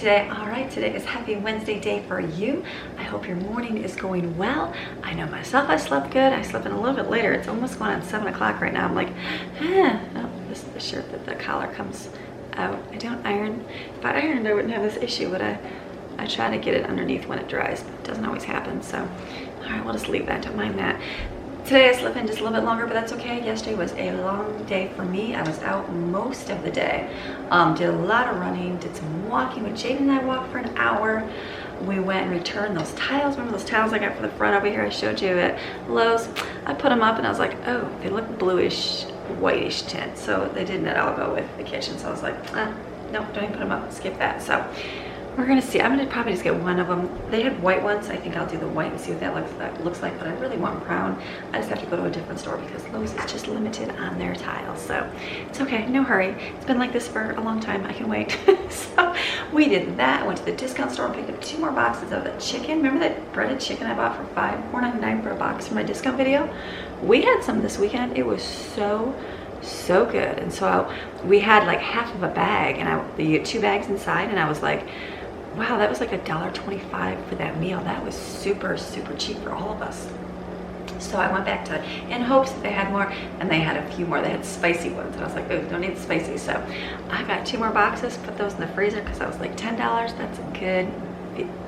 today? All right, today is Happy Wednesday day for you. I hope your morning is going well. I know myself, I slept good. I slept in a little bit later. It's almost going on 7 o'clock right now. I'm like, oh, this is the shirt that the collar comes out. I don't iron. If I ironed, I wouldn't have this issue, but I try to get it underneath when it dries, but it doesn't always happen. So, all right, we'll just leave that. Don't mind that. Today I slept in just a little bit longer, but that's okay. Yesterday was a long day for me. I was out most of the day. Did a lot of running, did some walking with Jaden and I walked for an hour. We went and returned those tiles. Remember those tiles I got for the front over here I showed you at Lowe's? I put them up and I was like, oh, they look bluish, whitish tint. So they didn't at all go with the kitchen. So I was like, no, don't even put them up, skip that. So we're gonna see. I'm gonna probably just get one of them. They had white ones. I think I'll do the white and see what that looks like, but I really want brown. I just have to go to a different store because Lowe's is just limited on their tiles. So it's okay, no hurry. It's been like this for a long time. I can wait. So we did that. I went to the discount store and picked up 2 more boxes of the chicken. Remember that breaded chicken I bought for $4.99 for a box for my discount video? We had some this weekend. It was so good. And so we had like half of a bag, and you get 2 bags inside, and I was like, wow, that was like $1.25 for that meal. That was super cheap for all of us. So I went back to in hopes that they had more, and they had a few more. They had spicy ones, and I was like, oh, don't need the spicy. So I got 2 more boxes, put those in the freezer because I was like $10. That's good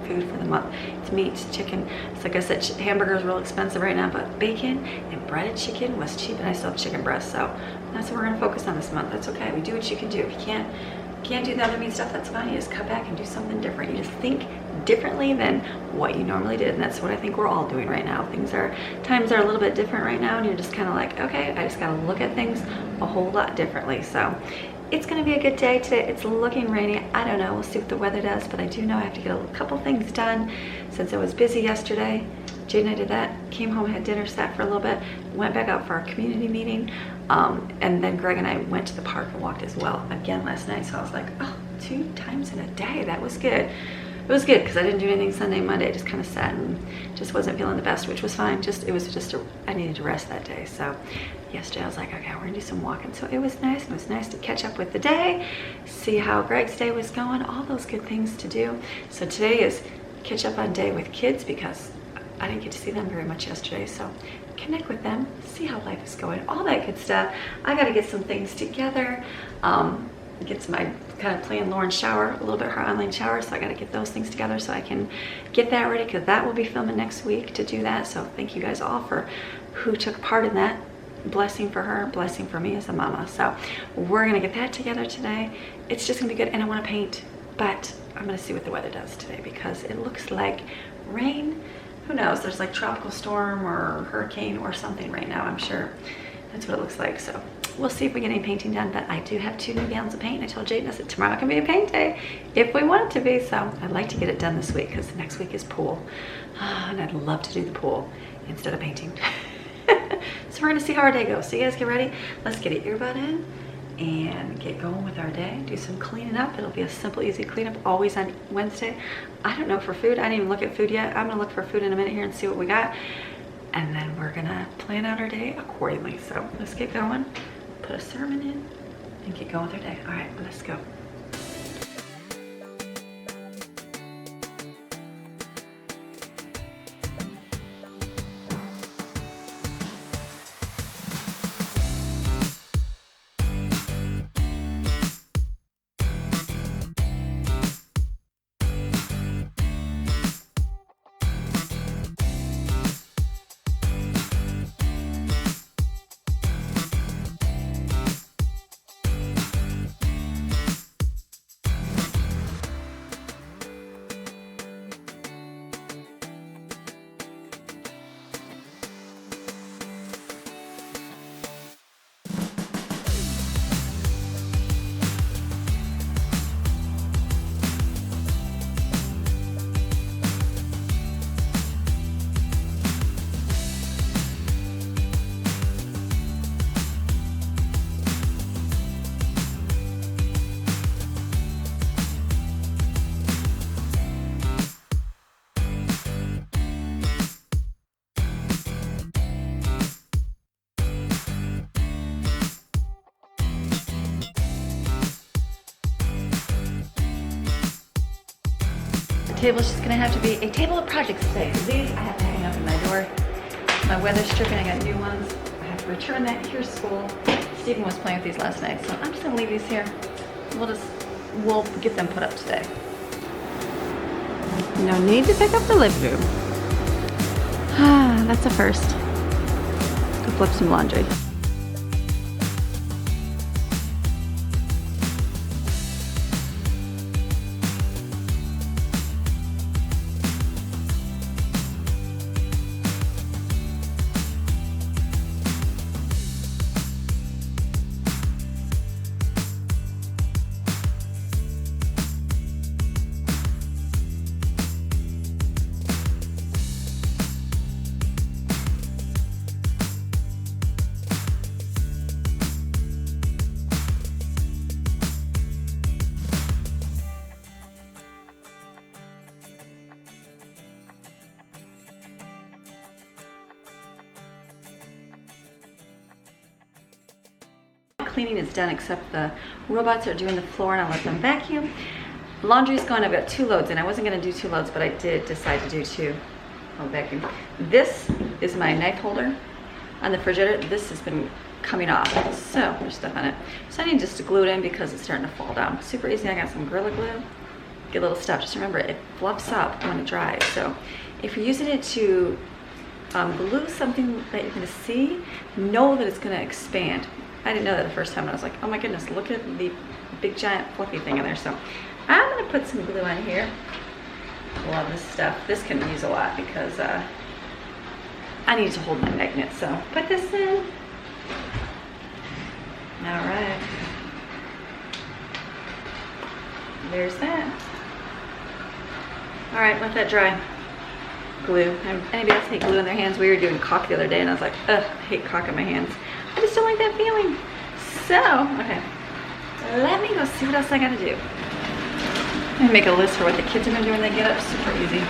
food for the month. It's meat, it's chicken. It's like I said, hamburgers are real expensive right now, but bacon and breaded chicken was cheap, and I still have chicken breast. So that's what we're gonna focus on this month. That's okay. We do what you can do. If you can't do the other meat stuff, that's fine. You just cut back and do something different. You just think differently than what you normally did, and that's what I think we're all doing right now. Times are a little bit different right now, and you're just kind of like, okay, I just gotta look at things a whole lot differently. So it's gonna be a good day today. It's looking rainy. I don't know, we'll see what the weather does, but I do know I have to get a couple things done since I was busy yesterday. Jade and I did that, came home, had dinner, sat for a little bit, went back out for our community meeting, and then Greg and I went to the park and walked as well again last night. So I was like, oh, 2 times in a day, that was good. It was good because I didn't do anything Sunday, Monday. I just kind of sat and just wasn't feeling the best, which was fine. I needed to rest that day. So yesterday I was like, okay, we're gonna do some walking. So it was nice. It was nice to catch up with the day, see how Greg's day was going, all those good things to do. So today is catch up on day with kids because I didn't get to see them very much yesterday. So connect with them, see how life is going, all that good stuff. I got to get some things together. I kind of plan Lauren's shower, a little bit her online shower, so I got to get those things together so I can get that ready, because that will be filming next week to do that. So thank you guys all for who took part in that. Blessing for her, blessing for me as a mama. So we're gonna get that together today. It's just gonna be good, and I want to paint, but I'm gonna see what the weather does today because it looks like rain. Who knows? There's like tropical storm or hurricane or something right now, I'm sure. That's what it looks like. So we'll see if we get any painting done, but I do have 2 new gallons of paint. I told Jaden, I said, tomorrow can be a paint day if we want it to be. So I'd like to get it done this week because next week is pool. And I'd love to do the pool instead of painting. So we're gonna see how our day goes. So you guys get ready. Let's get an earbud in and get going with our day. Do some cleaning up. It'll be a simple, easy cleanup, always on Wednesday. I don't know for food. I didn't even look at food yet. I'm gonna look for food in a minute here and see what we got. And then we're gonna plan out our day accordingly. So let's get going, put a sermon in, and get going with our day. All right, let's go. table's just gonna have to be a table of projects today. These I have to hang up in my door. My weather's stripping, I got new ones. I have to return that. Here's school. Stephen was playing with these last night, so I'm just gonna leave these here. We'll get them put up today. No need to pick up the living room. That's a first. Let's go flip some laundry. Cleaning is done except the robots are doing the floor and I'll let them vacuum. Laundry's gone. I've got 2 loads and I wasn't going to do 2 loads, but I did decide to do 2. I'll vacuum. This is my knife holder on the refrigerator. This has been coming off, so there's stuff on it. So I need just to glue it in because it's starting to fall down. Super easy. I got some Gorilla Glue. Get a little stuff. Just remember, it fluffs up when it dries. So if you're using it to glue something that you're going to see, know that it's going to expand. I didn't know that the first time. I was like, oh my goodness, look at the big giant fluffy thing in there. So I'm gonna put some glue on here. Love this stuff. This can use a lot because I need to hold my magnet. So put this in. All right. There's that. All right, let that dry. Glue. Anybody else hate glue in their hands? We were doing caulk the other day and I was like, ugh, I hate caulk in my hands. I just don't like that feeling. So, okay, let me go see what else I gotta do. I'm gonna make a list for what the kids are gonna do when they get up. Super easy.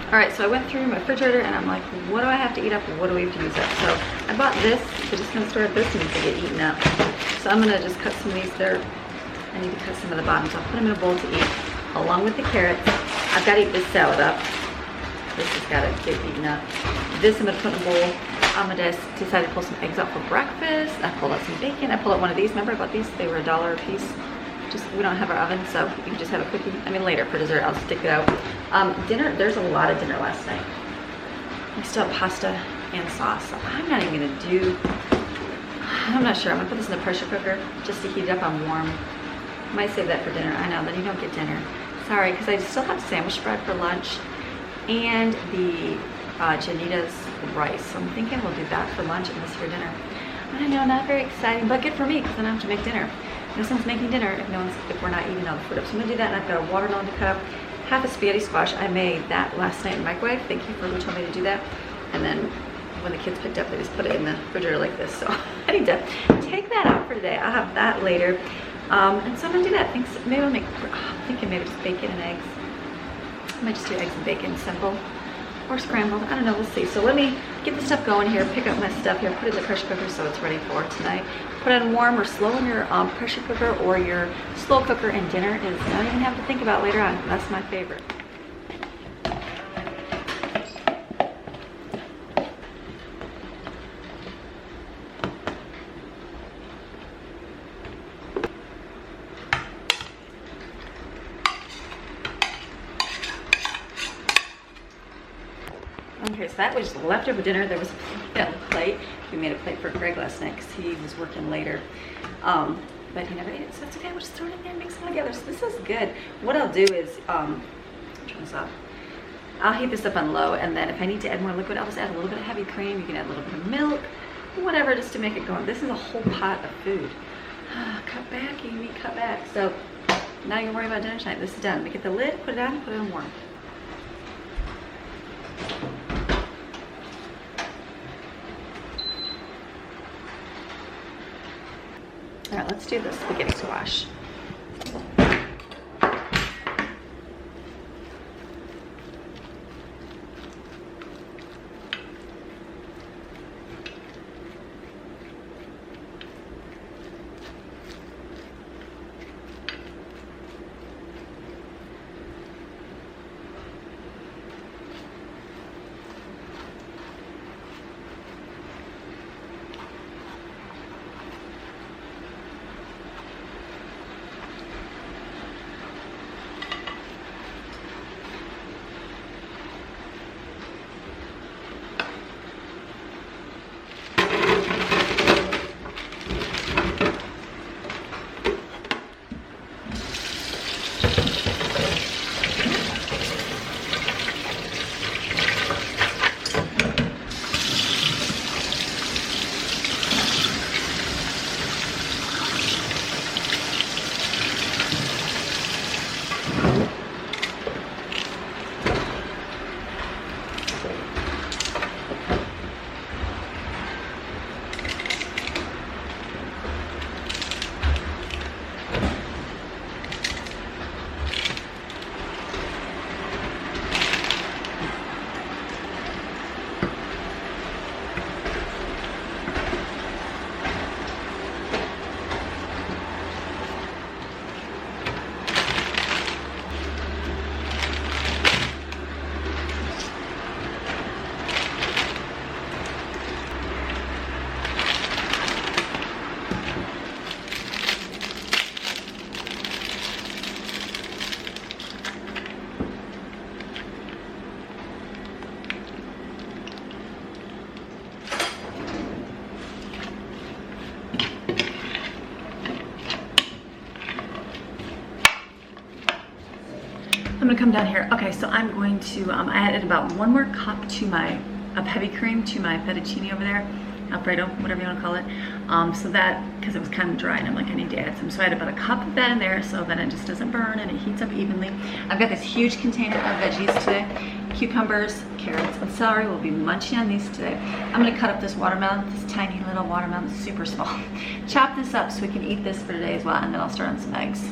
All right, so I went through my refrigerator and I'm like, what do I have to eat up? What do we have to use up? So I bought this. I just kind of started this needs to get eaten up. So I'm gonna just cut some of these there. I need to cut some of the bottoms. I'll put them in a bowl to eat along with the carrots. I've got to eat this salad up. This has got to get eaten up. This I'm gonna put in a bowl. I'm gonna decide to pull some eggs out for breakfast. I pulled out some bacon. I pulled out one of these. Remember I bought these? They were $1 a piece. We don't have our oven, so you can just have a cookie. I mean, later for dessert, I'll stick it out. Dinner, there's a lot of dinner last night. I still have pasta and sauce. So I'm not even gonna do, I'm not sure. I'm gonna put this in the pressure cooker just to heat it up on warm. I might save that for dinner. I know, then you don't get dinner. Sorry, because I still have sandwich bread for lunch and the Janita's rice. So I'm thinking we'll do that for lunch and this for dinner. I know, not very exciting, but good for me because then I don't have to make dinner. No sense making dinner if we're not eating all the food up. So I'm gonna do that, and I've got a watermelon to cut up, half a spaghetti squash. I made that last night in the microwave. Thank you for who told me to do that. And then when the kids picked up, they just put it in the refrigerator like this. So I need to take that out for today. I'll have that later. And so I'm gonna do that. Maybe I'll make, I'm thinking maybe just bacon and eggs. I might just do eggs and bacon, simple. Or scrambled, I don't know, we'll see. So let me get the stuff going here, pick up my stuff here, put it in the pressure cooker so it's ready for tonight. Put it on warm or slow in your pressure cooker or your slow cooker, and dinner is not even have to think about later on. That's my favorite. Okay, so that was leftover dinner. There was a plate. We made a plate for Greg last night because he was working later. But he never ate it, so that's okay. We'll just throw it in there and mix them together. So this is good. What I'll do is, turn this off. I'll heat this up on low, and then if I need to add more liquid, I'll just add a little bit of heavy cream. You can add a little bit of milk, whatever, just to make it go. This is a whole pot of food. Cut back, Amy, cut back. So now you're worrying about dinner tonight. This is done. We get the lid, put it on, put it on warm. let's do the spaghetti squash. I'm gonna come down here. Okay, so I'm going to, I added about 1 more cup to my, of heavy cream to my fettuccine over there, Alfredo, whatever you wanna call it. So that, because it was kind of dry and I'm like, I need to add some. So I added about a cup of that in there so that it just doesn't burn and it heats up evenly. I've got this huge container of veggies today. Cucumbers, carrots, and celery. We'll be munching on these today. I'm gonna cut up this watermelon, this tiny little watermelon, super small. Chop this up so we can eat this for today as well, and then I'll start on some eggs.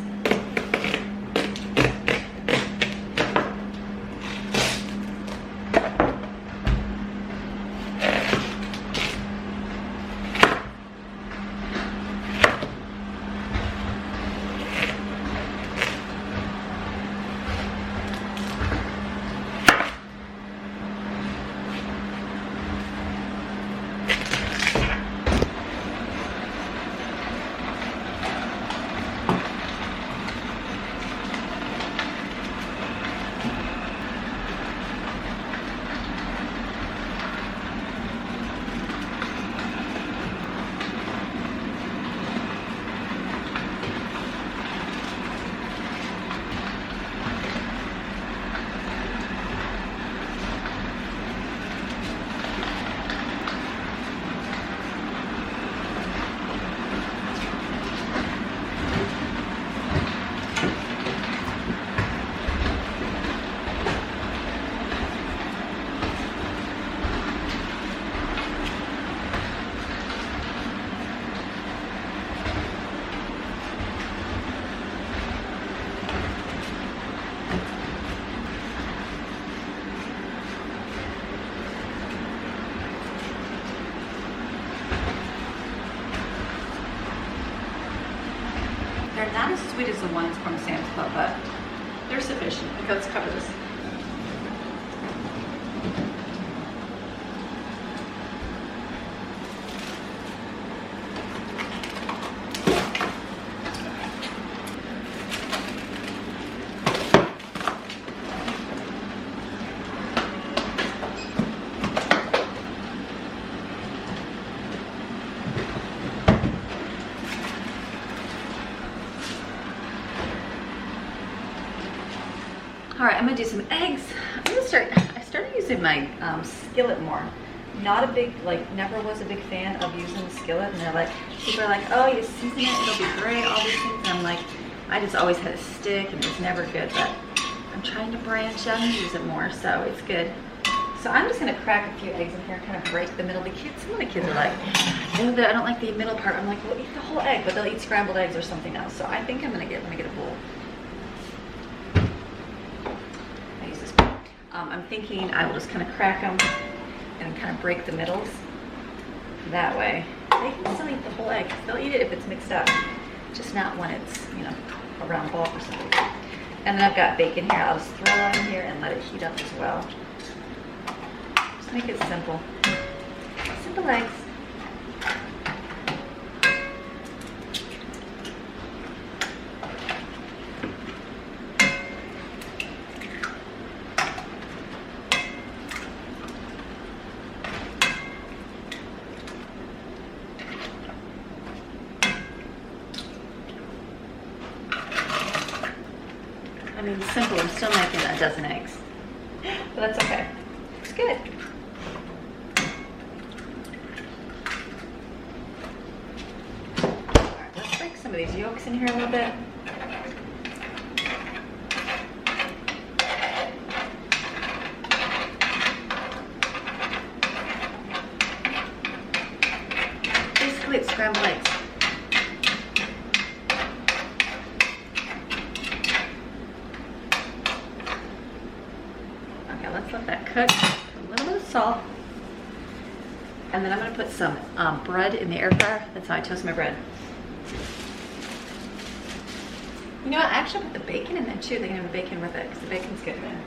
They're not as sweet as the ones from Sam's Club, but they're sufficient. Okay, let's cover this. All right, I'm gonna do some eggs. I started using my skillet more. Not a big, never was a big fan of using the skillet, and they're like, people are like, oh, you season it, it'll be great, all these things, and I'm like, I just always had a stick, and it was never good, but I'm trying to branch out and use it more, so it's good. So I'm just gonna crack a few eggs in here and kind of break the middle. Some of the kids are like, no, I don't like the middle part. I'm like, well, eat the whole egg, but they'll eat scrambled eggs or something else. So I think let me get a bowl. I use this bowl. I'm thinking I will just kind of crack them and kind of break the middles. That way, they can still eat the whole egg. They'll eat it if it's mixed up, just not when it's, you know, a round ball or something. And then I've got bacon here. I'll just throw that in here and let it heat up as well. Just make it simple. Simple eggs. I mean, simple, I'm still making a dozen eggs, but that's okay. It's good. All right, let's break some of these yolks in here a little bit. Basically, it's scrambled eggs. Let's let that cook. A little bit of salt. And then I'm going to put some bread in the air fryer. That's how I toast my bread. You know what? I actually put the bacon in there too. They can have the bacon with it because the bacon's good, man.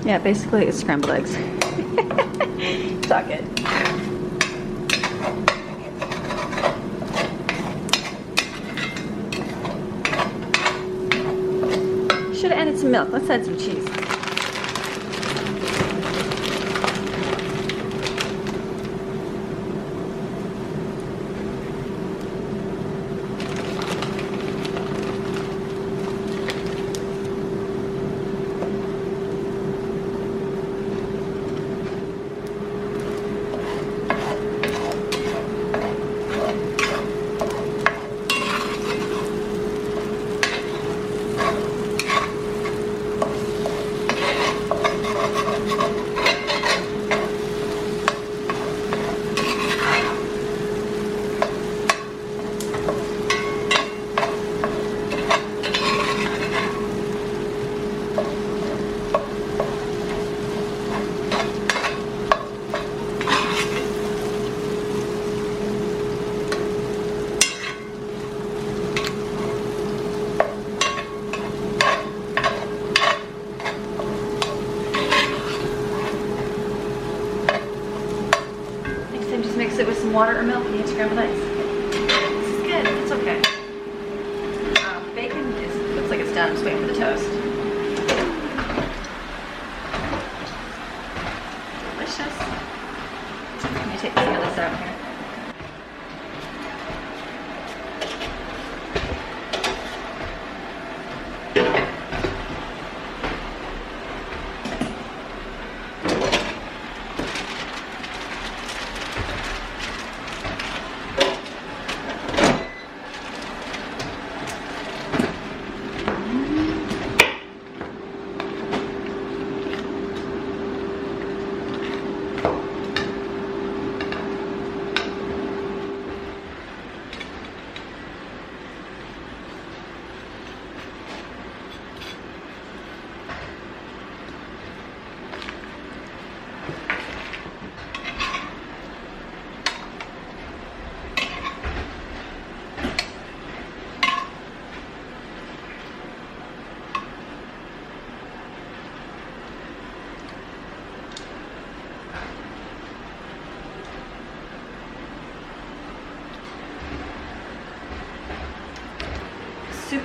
Yeah, basically it's scrambled eggs. It's all good. Should have added some milk. Let's add some cheese. Mix it with some water or milk and you have scrambled eggs. This is good. It's okay. Bacon looks like it's done. I'm just waiting for the toast. Delicious. Let me take some of this out here.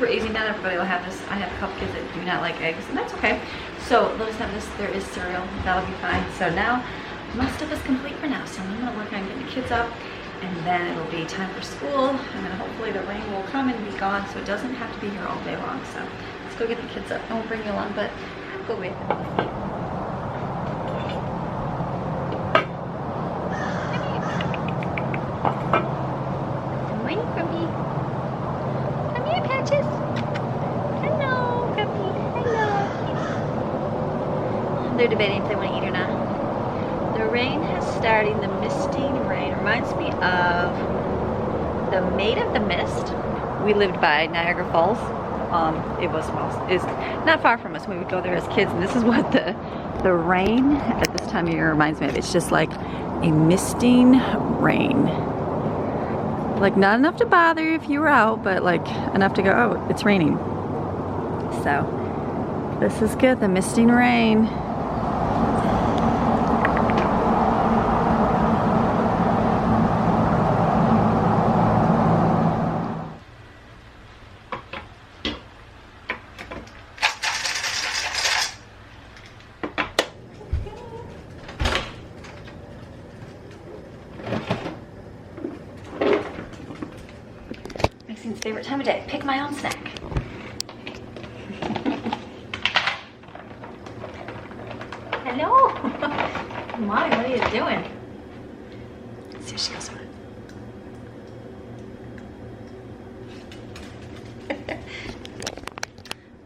super easy. Not everybody will have this. I have a couple kids that do not like eggs, and that's okay. So they'll just have this. There is cereal. That'll be fine. So now most of us complete for now. So I'm gonna work on getting the kids up, and then it'll be time for school, and then hopefully the rain will come and be gone, so it doesn't have to be here all day long. So let's go get the kids up. I won't bring you along, but I'll go with them. They're debating if they want to eat or not. The rain has started, the misting rain. Reminds me of the Maid of the Mist. We lived by Niagara Falls. It's not far from us. We would go there as kids, and this is what the rain at this time of year reminds me of. It's just like a misting rain. Like not enough to bother you if you were out, but like enough to go, oh, it's raining. So this is good, the misting rain. Maxine's favorite time of day, pick my own snack. Hello. Mommy, what are you doing? Let's see if she goes on.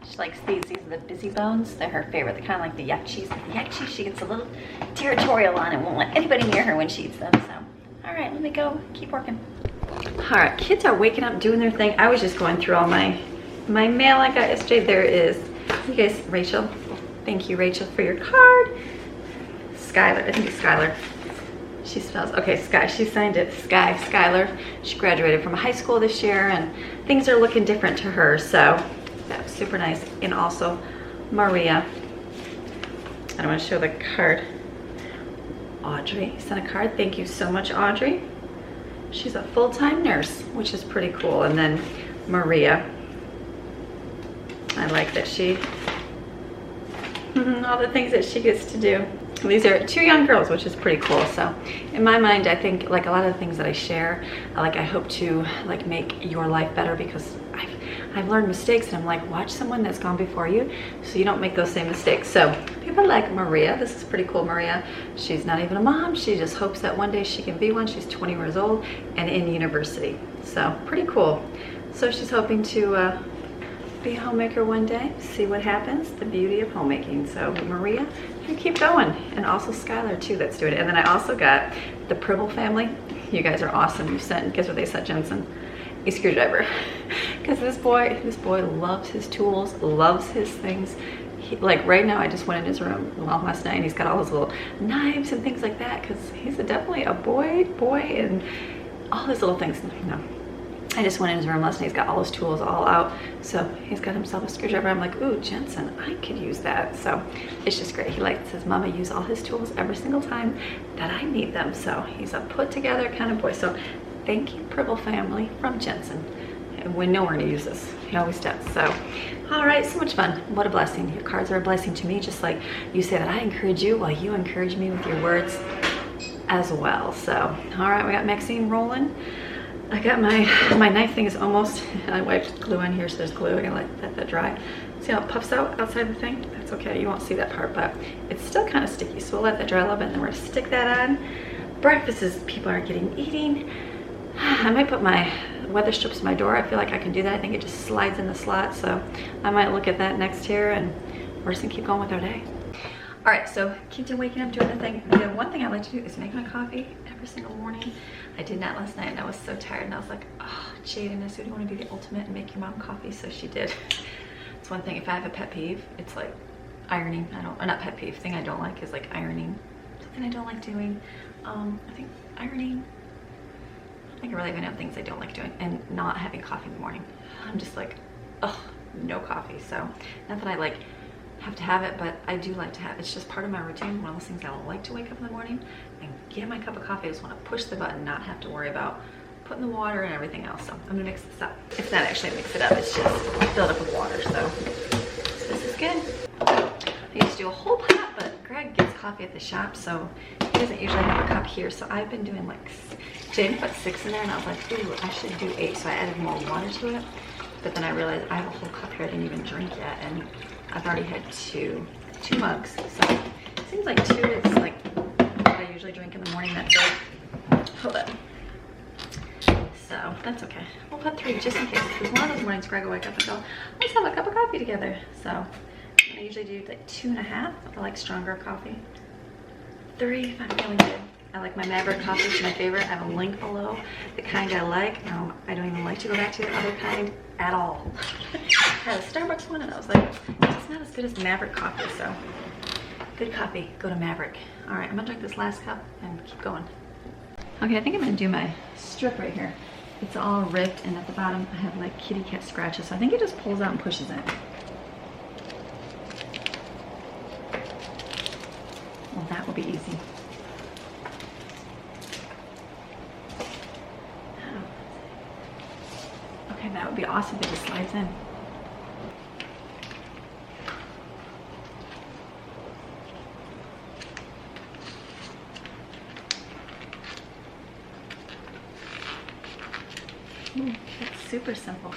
She likes these. These are the busy bones. They're her favorite. They're kind of like the yak cheese. But the yak cheese, she gets a little territorial on and won't let anybody near her when she eats them. So, all right, let me go. Keep working. All right, kids are waking up, doing their thing. I was just going through all my mail I got yesterday. There is, you guys, Rachel. Thank you, Rachel, for your card. Skylar, I think it's Skylar. She spells, okay, Sky, she signed it, Skylar. She graduated from high school this year, and things are looking different to her, so that was super nice. And also, Maria. I want to show the card. Audrey sent a card. Thank you so much, Audrey. She's a full-time nurse, which is pretty cool. And then Maria. I like that she, all the things that she gets to do. These are two young girls, which is pretty cool. So in my mind, I think like a lot of the things that I share, I hope to like make your life better, because I've learned mistakes, and I'm like, watch someone that's gone before you so you don't make those same mistakes. So people like Maria, this is pretty cool. Maria, she's not even a mom. She just hopes that one day she can be one. She's 20 years old and in university. So pretty cool. So she's hoping to be a homemaker one day, see what happens, the beauty of homemaking. So Maria, you keep going. And also Skylar too, that's doing it. And then I also got the Pribble family. You guys are awesome. You sent, guess what they sent Jensen? A screwdriver. Because this boy loves his tools, loves his things. Like right now, I just went in his room last night, and he's got all his little knives and things like that, because he's definitely a boy, and all his little things, you know. I just went in his room last night. He's got all his tools all out. So he's got himself a screwdriver. I'm like, ooh, Jensen, I could use that. So it's just great. He likes his mama use all his tools every single time that I need them. So he's a put together kind of boy. So thank you, Pribble family, from Jensen. And we know we're gonna use this. He always does. So, all right, so much fun. What a blessing. Your cards are a blessing to me, just like you say that I encourage you, while you encourage me with your words as well. So, all right, we got Maxine rolling. I got my knife thing is almost, I wiped glue on here, so there's glue. I gotta let that dry. See how it puffs out outside the thing? That's okay, you won't see that part, but it's still kind of sticky, so we'll let that dry a little bit, and then we're gonna stick that on. Breakfast is people are eating. I might put my weather strips in my door. I feel like I can do that. I think it just slides in the slot, so I might look at that next here, and we're just gonna keep going with our day. All right, so kids are waking up, doing the thing. The one thing I like to do is make my coffee every single morning. I did that last night, and I was so tired, and I was like, oh, Jaden, I said, do you want to be the ultimate and make your mom coffee? So she did. It's one thing. If I have a pet peeve, it's like ironing. Or not pet peeve, thing I don't like is like ironing. Something I don't like doing. I think ironing. I can really even have things I don't like doing, and not having coffee in the morning. I'm just like, oh, no coffee. So not that I like have to have it, but I do like to have it. It's just part of my routine. One of those things I like to wake up in the morning and get my cup of coffee. I just want to push the button, not have to worry about putting the water and everything else. So I'm gonna mix this up. It's not actually mix it up, it's just filled up with water. So this is good. I used to do a whole pot, but Greg gets coffee at the shop, so he doesn't usually have a cup here. So I've been doing like, I didn't put 6 in there, and I was like, ooh, I should do 8. So I added more water to it. But then I realized I have a whole cup here I didn't even drink yet, and I've already had two mugs. So it seems like 2 is like what I usually drink in the morning. That's good. Hold on. So that's okay. We'll put 3 just in case. Because one of those mornings Greg will wake up and go, let's have a cup of coffee together. So I usually do like 2.5 if I like stronger coffee. 3 if I'm feeling good. I like my Maverick coffee, it's my favorite. I have a link below, the kind I like. I don't even like to go back to the other kind at all. I had a Starbucks one and I was like, it's not as good as Maverick coffee, so good coffee, go to Maverick. All right, I'm gonna drink this last cup and keep going. Okay, I think I'm gonna do my strip right here. It's all ripped, and at the bottom I have like kitty cat scratches, so I think it just pulls out and pushes in. Well, that will be easy. Okay, that would be awesome if it just slides in. Ooh, that's super simple.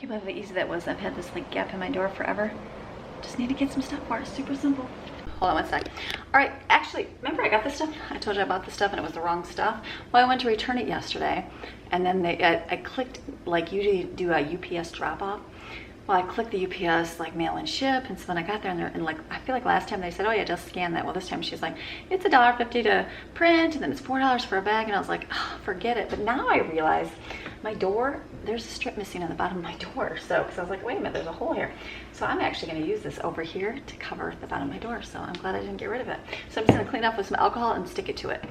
How easy that was. I've had this like gap in my door forever. Just need to get some stuff for it. Super simple. Hold on one sec. All right, actually, remember I got this stuff? I told you I bought this stuff and it was the wrong stuff. Well, I went to return it yesterday, and then I clicked, like usually do a UPS drop off. Well, I clicked the UPS like mail and ship, and so then I got there and like I feel like last time they said, oh yeah, just scan that. Well, this time she's like, it's $1.50 to print, and then it's $4 for a bag, and I was like, oh, forget it. But now I realize my door, there's a strip missing on the bottom of my door. So, because I was like, wait a minute, there's a hole here. So I'm actually going to use this over here to cover the bottom of my door. So I'm glad I didn't get rid of it. So I'm just going to clean up with some alcohol and stick it to it.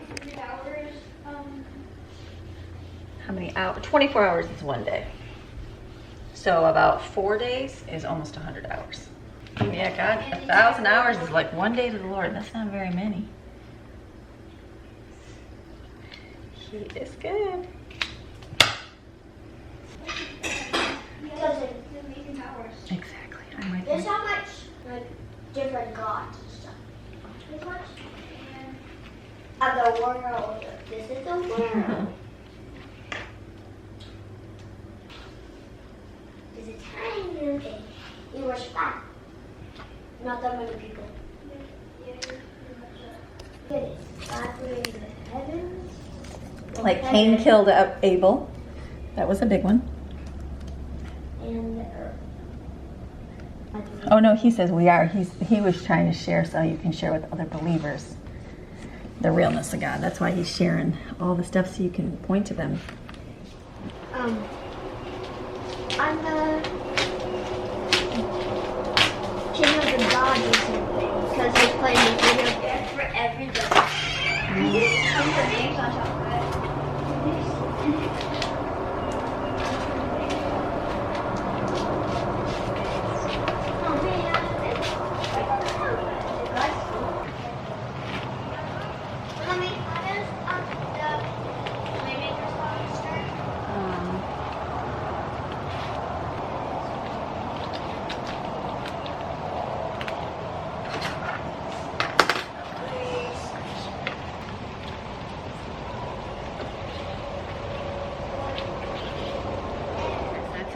How many hours? 24 hours is 1 day. So about 4 days is almost 100 hours. Yeah, God, 1,000 hours is like 1 day to the Lord. That's not very many. He is good. Exactly. I'm right there. There's how much like different gods and stuff. This much of the world. This is the world. It's a tiny little thing. You worship that. Not that many people. It is God created the heavens. Like Cain killed Abel. That was a big one. And the earth. Oh no, he says we are. He was trying to share so you can share with other believers the realness of God. That's why he's sharing all the stuff so you can point to them. On the King of the God recently, because he's playing this video game for everybody. Some of the names on top of it.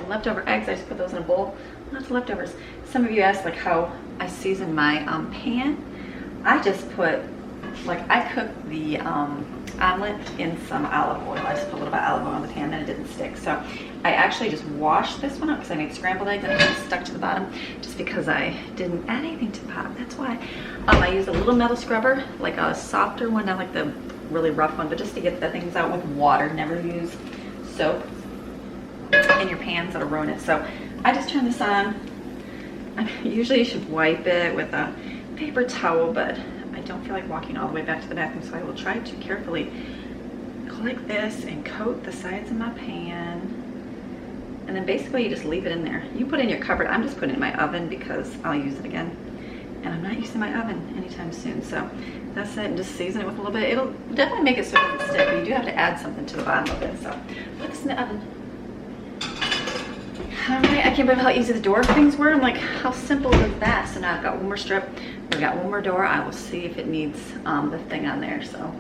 Leftover eggs, I just put those in a bowl. Lots of leftovers. Some of you asked like how I season my pan. I just put, like I cooked the omelet in some olive oil. I just put a little bit of olive oil on the pan, then I did doesn't stick. So I actually just washed this one up because I made scrambled eggs and it got stuck to the bottom just because I didn't add anything to the bottom. That's why. I used a little metal scrubber, like a softer one, not like the really rough one, but just to get the things out with water. Never use soap in your pans, that'll ruin it. So I just turn this on. Usually you should wipe it with a paper towel, but I don't feel like walking all the way back to the bathroom, so I will try to carefully click this and coat the sides of my pan. And then basically you just leave it in there. You put it in your cupboard. I'm just putting it in my oven because I'll use it again. And I'm not using my oven anytime soon. So that's it, and just season it with a little bit. It'll definitely make it so it doesn't stick, but you do have to add something to the bottom of it. So put this in the oven. Alright, I can't believe how easy the door things were. I'm like, how simple is that? So now I've got one more strip. We've got one more door. I will see if it needs the thing on there. So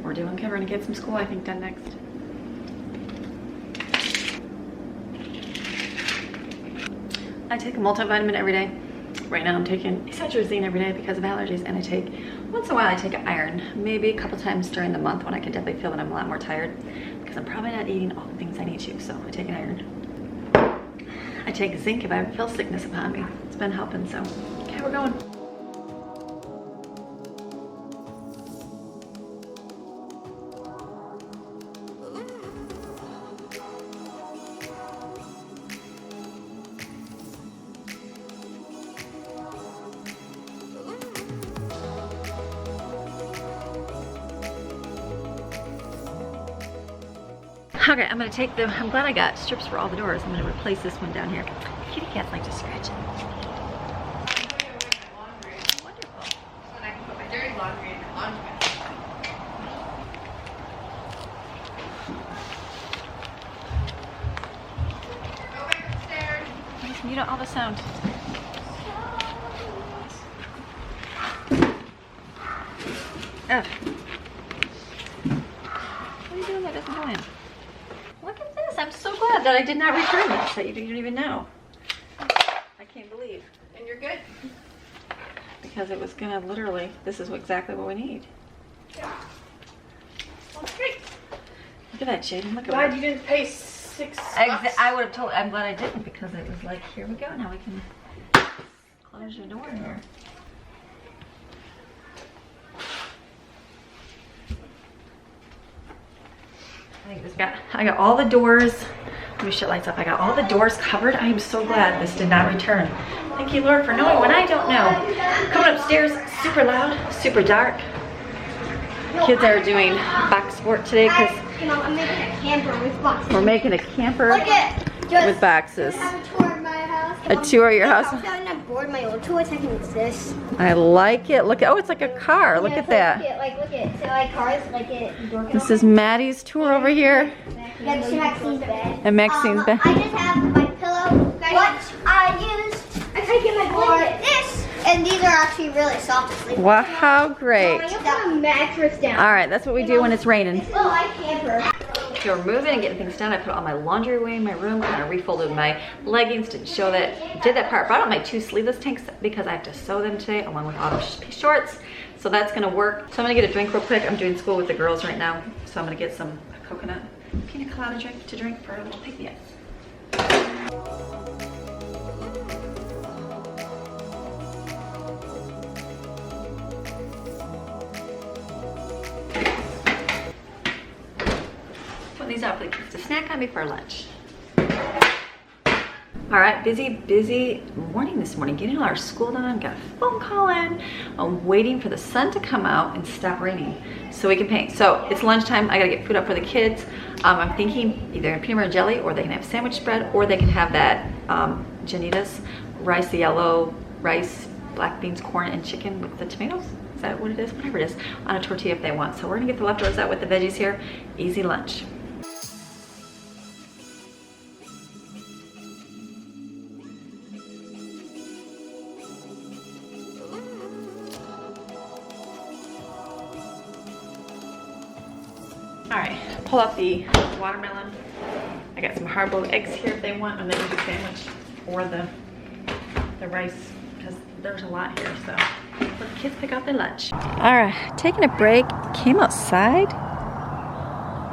we're doing good. We're gonna get some school, I think, done next. I take a multivitamin every day. Right now I'm taking acetylcholine every day because of allergies, and I take, once in a while I take iron, maybe a couple times during the month when I can definitely feel that I'm a lot more tired because I'm probably not eating all the things I need to, so I take an iron. I take zinc if I feel sickness upon me. It's been helping, so okay, we're going. Okay, I'm gonna take the, I'm glad I got strips for all the doors. I'm gonna replace this one down here. Kitty cats like to scratch it. Wonderful. So then I can put my dirty laundry in the laundry basket. Go back upstairs. Just mute out all the sound. Ugh. What are you doing that doesn't go in? Look at this. I'm so glad that I did not return this, that you didn't even know. I can't believe. And you're good? Because it was gonna literally, this is exactly what we need. Yeah. Well, great. Look at that, Jaden. Look at Glad that. you didn't pay $6. I would have told, I'm glad I didn't because it was like, here we go. Now we can close your door here. I got all the doors. Let me shut lights up. I got all the doors covered. I am so glad this did not return. Thank you, Lord, for knowing when I don't know. Coming upstairs, super loud, super dark. Kids are doing box sport today because I'm making a camper with boxes. we're making a camper Look at with boxes. have a tour of my house. A tour of your house. I'm trying to board my old toys. I can use this. I like it. Look at, oh, it's like a car. Look at that. Look at, so like cars, like it. This is Maddie's tour over here. That's Maxine's bed. And Maxine's bed. I just have my pillow. What I used. I take in my blanket. This. And these are actually really soft to sleep. Wow, how great. I put a mattress down. All right, that's what we do when it's raining. It's little light camper. Okay, we're moving and getting things done. I put all my laundry away in my room. Kind of refolded my leggings. Didn't show that. Did that part. Brought out my 2 sleeveless tanks because I have to sew them today along with autumn shorts. So that's going to work. So I'm going to get a drink real quick. I'm doing school with the girls right now. So I'm going to get some coconut pina colada drink to drink for a little picnic. These out for the kids to snack on before lunch. All right, busy morning this morning. Getting all our school done. Got a phone call in. I'm waiting for the sun to come out and stop raining so we can paint. So it's lunchtime. I gotta get food up for the kids. I'm thinking either peanut butter and jelly, or they can have sandwich spread, or they can have that Janita's rice, the yellow rice, black beans, corn, and chicken with the tomatoes. Is that what it is? Whatever it is, on a tortilla if they want. So we're gonna get the leftovers out with the veggies here. Easy lunch. All right, pull out the watermelon. I got some hard-boiled eggs here if they want, and they can do sandwich or the rice, because there's a lot here, so let the kids pick out their lunch. All right, taking a break, came outside.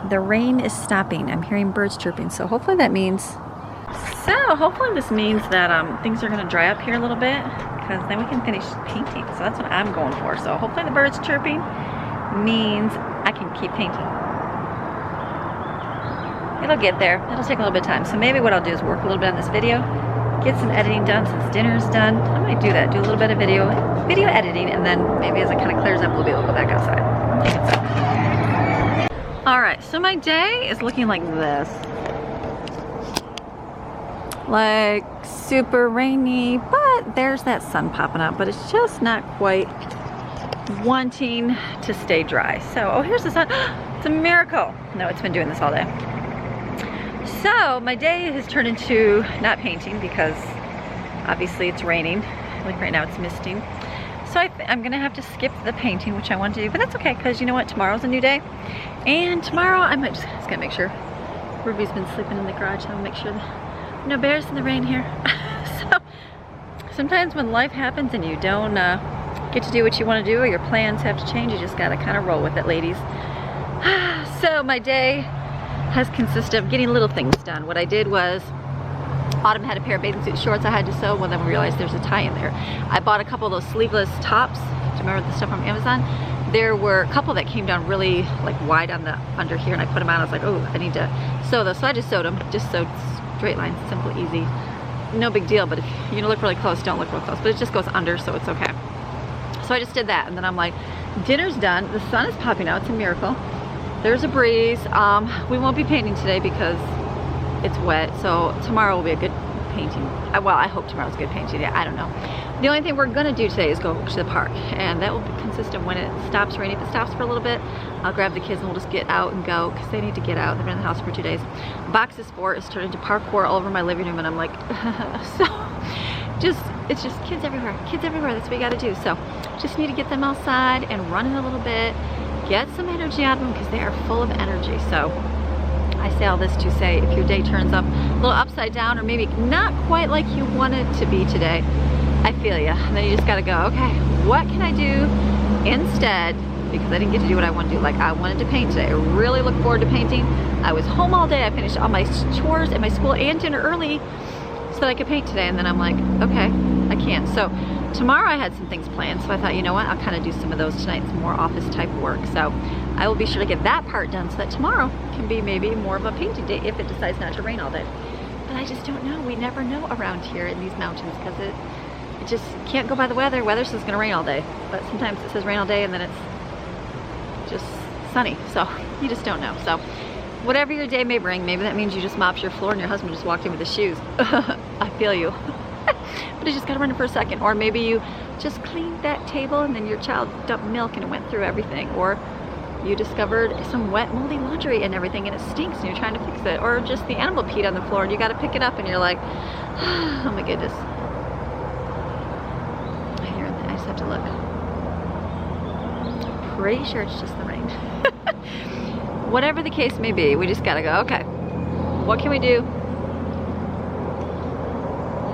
the rain is stopping. I'm hearing birds chirping, so hopefully that means, this means that things are gonna dry up here a little bit, because then we can finish painting. So that's what I'm going for. So hopefully the birds chirping means I can keep painting. It'll get there. It'll take a little bit of time. So maybe what I'll do is work a little bit on this video, get some editing done since dinner's done. I might do that, do a little bit of video editing, and then maybe as it kind of clears up, we'll be able to go back outside. I'm thinking so. All right, so my day is looking like this. Like super rainy, but there's that sun popping up, but it's just not quite wanting to stay dry. So, oh, here's the sun. It's a miracle. No, it's been doing this all day. So my day has turned into not painting because obviously it's raining. Like right now it's misting. So I'm gonna have to skip the painting, which I want to do, but that's okay, because you know what, tomorrow's a new day. And tomorrow I might just gotta make sure. Ruby's been sleeping in the garage, so I'll make sure that no bears in the rain here. So sometimes when life happens and you don't get to do what you want to do, or your plans have to change, you just gotta kind of roll with it, ladies. So my day has consisted of getting little things done. What I did was, Autumn had a pair of bathing suit shorts I had to sew. Well, then we realized there's a tie in there. I bought a couple of those sleeveless tops. Do you remember the stuff from Amazon? There were a couple that came down really like wide on the under here, and I put them on. I was like, oh, I need to sew those. So I just sewed them. Just sewed straight lines, simple, easy. No big deal, but if you look really close, don't look real close. But it just goes under, so it's okay. So I just did that, and then I'm like, dinner's done. The sun is popping out. It's a miracle. There's a breeze. We won't be painting today because it's wet, so tomorrow will be a good painting. Well, I hope tomorrow's a good painting day. I don't know. The only thing we're gonna do today is go to the park, and that will consist of when it stops raining. If it stops for a little bit, I'll grab the kids and we'll just get out and go, because they need to get out. They've been in the house for 2 days. Box of sport is turned into parkour all over my living room, and I'm like, so it's just kids everywhere. Kids everywhere. That's what you gotta do. So just need to get them outside and running a little bit. Get some energy out of them, because they are full of energy. So I say all this to say, if your day turns up a little upside down, or maybe not quite like you want it to be today, I feel you. And then you just gotta go, okay, what can I do instead? Because I didn't get to do what I want to do. Like, I wanted to paint today. I really look forward to painting. I was home all day. I finished all my chores at my school and dinner early so that I could paint today. And then I'm like, okay, I can't. So tomorrow I had some things planned, so I thought, you know what, I'll kind of do some of those tonight, some more office type work. So I will be sure to get that part done so that tomorrow can be maybe more of a painting day if it decides not to rain all day. But I just don't know. We never know around here in these mountains, because it just can't go by the weather. Weather says it's going to rain all day, but sometimes it says rain all day and then it's just sunny. So you just don't know. So whatever your day may bring, maybe that means you just mopped your floor and your husband just walked in with his shoes. I feel you. But you just gotta run it for a second. Or maybe you just cleaned that table and then your child dumped milk and it went through everything. Or you discovered some wet moldy laundry and everything and it stinks and you're trying to fix it. Or just the animal peed on the floor and you gotta pick it up and you're like, oh my goodness. I just have to look. Pretty sure it's just the rain. Whatever the case may be, we just gotta go, okay, what can we do?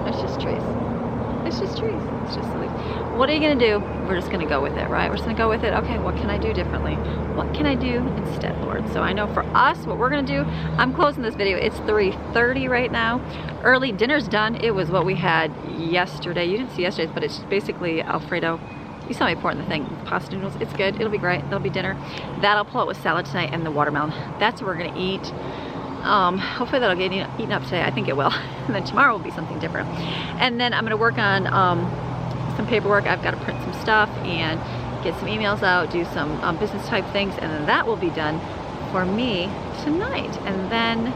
It's just trees. It's just trees. It's just silly. What are you gonna do? We're just gonna go with it, right? We're just gonna go with it. Okay, what can I do differently? What can I do instead, Lord? So I know for us, what we're gonna do, I'm closing this video. It's 3:30 right now. Early dinner's done. It was what we had yesterday. You didn't see yesterday's, but it's basically Alfredo. You saw me pouring the thing, pasta noodles. It's good. It'll be great. That'll be dinner. That I'll pull out with salad tonight and the watermelon. That's what we're gonna eat. Hopefully that'll get eaten up today. I think it will. And then tomorrow will be something different. And then I'm gonna work on some paperwork. I've got to print some stuff and get some emails out, do some business type things, and then that will be done for me tonight. And then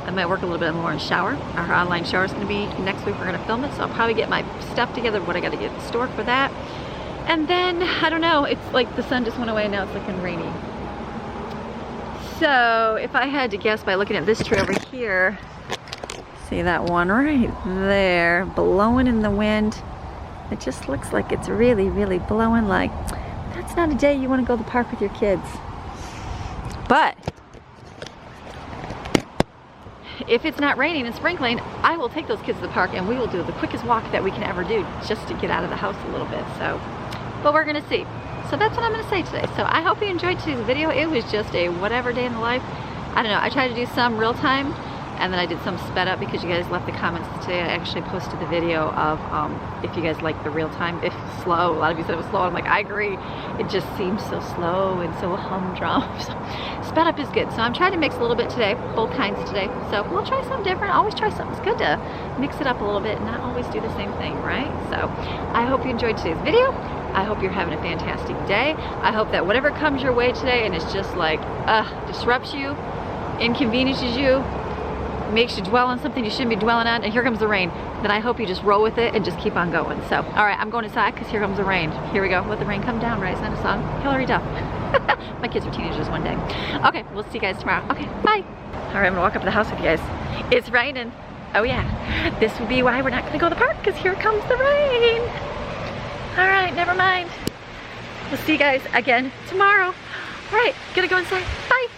I might work a little bit more on shower. Our online shower is gonna be next week. We're gonna film it, so I'll probably get my stuff together, what I gotta get stored for that. And then, I don't know, it's like the sun just went away and now it's looking rainy. So if I had to guess by looking at this tree over here, see that one right there, blowing in the wind. It just looks like it's really, really blowing. Like, that's not a day you want to go to the park with your kids. But if it's not raining and sprinkling, I will take those kids to the park and we will do the quickest walk that we can ever do just to get out of the house a little bit. So, but we're gonna see. So that's what I'm gonna say today. So I hope you enjoyed today's video. It was just a whatever day in the life. I don't know, I tried to do some real time and then I did some sped up because you guys left the comments today. I actually posted the video of if you guys like the real time, if slow. A lot of you said it was slow. I'm like, I agree. It just seems so slow and so humdrum. So sped up is good. So I'm trying to mix a little bit today, both kinds today. So we'll try something different. Always try something. It's good to mix it up a little bit and not always do the same thing, right? So I hope you enjoyed today's video. I hope you're having a fantastic day. I hope that whatever comes your way today and it's just like, disrupts you, inconveniences you, makes you dwell on something you shouldn't be dwelling on, and here comes the rain, then I hope you just roll with it and just keep on going. So, all right, I'm going inside because here comes the rain. Here we go. Let the rain come down, right? Isn't that a song? Hillary Duff. My kids were teenagers one day. Okay, we'll see you guys tomorrow. Okay, bye. All right, I'm gonna walk up to the house with you guys. It's raining. Oh yeah. This would be why we're not gonna go to the park, because here comes the rain. All right, never mind. We'll see you guys again tomorrow. All right, gonna go inside. Bye.